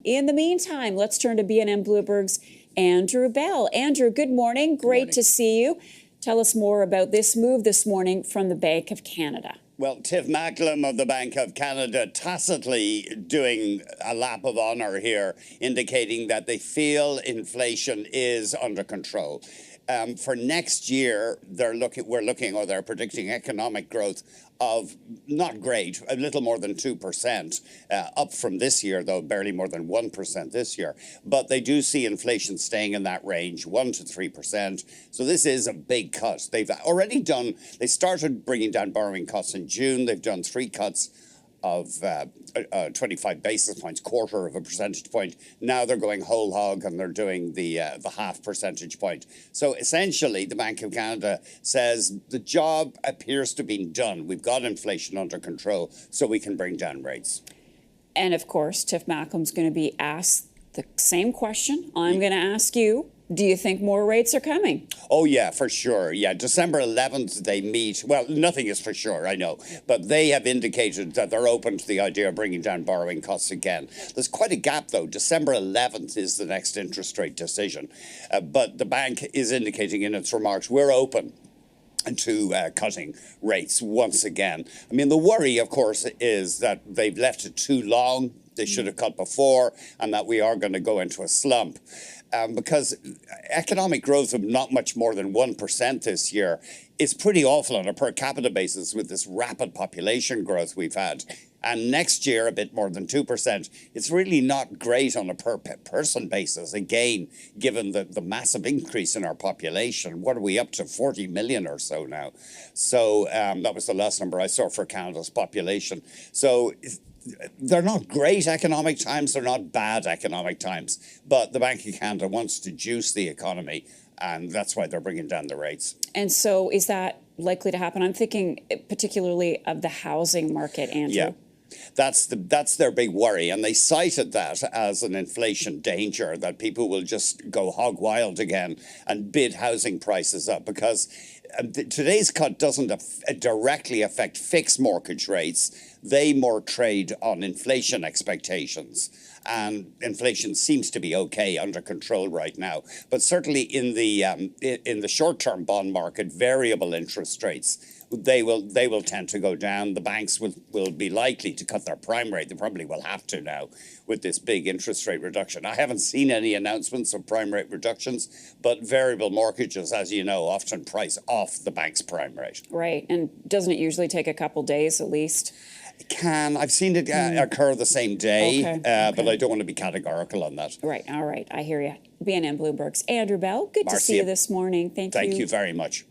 In the meantime, let's turn to BNN Bloomberg's Andrew Bell. Andrew, good morning. Great to see you. Tell us more about this move this morning from the Bank of Canada. Well, Tiff Macklem of the Bank of Canada tacitly doing a lap of honour here, indicating that they feel inflation is under control. For next year, they're predicting economic growth of not great, a little more than 2%, up from this year, though barely more than 1% this year. But they do see inflation staying in that range, 1 to 3%. So this is a big cut. They started bringing down borrowing costs in June. They've done 3 cuts of 25 basis points, quarter of a percentage point. Now they're going whole hog and they're doing the half percentage point. So essentially, the Bank of Canada says the job appears to be done. We've got inflation under control, so we can bring down rates. And of course, Tiff Macklem's going to be asked the same question I'm going to ask you. Do you think more rates are coming? Oh, yeah, for sure. Yeah, December 11th, they meet. Well, nothing is for sure, I know. But they have indicated that they're open to the idea of bringing down borrowing costs again. There's quite a gap, though. December 11th is the next interest rate decision. But the bank is indicating in its remarks, we're open to cutting rates once again. I mean, the worry, of course, is that they've left it too long. They should have cut before, and that we are going to go into a slump. Because economic growth of not much more than 1% this year is pretty awful on a per capita basis with this rapid population growth we've had. And next year, a bit more than 2%. It's really not great on a per person basis, again, given the massive increase in our population. What are we up to? 40 million or so now. So that was the last number I saw for Canada's population. So they're not great economic times, they're not bad economic times, but the Bank of Canada wants to juice the economy, and that's why they're bringing down the rates. And so is that likely to happen? I'm thinking particularly of the housing market, Andrew. Yeah. That's their big worry, and they cited that as an inflation danger, that people will just go hog wild again and bid housing prices up, because today's cut doesn't directly affect fixed mortgage rates. They more trade on inflation expectations, and inflation seems to be okay, under control right now. But certainly in the short-term bond market, variable interest rates, they will tend to go down. The banks will be likely to cut their prime rate. They probably will have to now with this big interest rate reduction. I haven't seen any announcements of prime rate reductions, but variable mortgages, as you know, often price off the bank's prime rate. Right, and doesn't it usually take a couple days at least? It can. I've seen it occur the same day, Okay. But I don't want to be categorical on that. Right, all right, I hear you. BNN Bloomberg's Andrew Bell, good to see you this morning. Thank you. Thank you very much.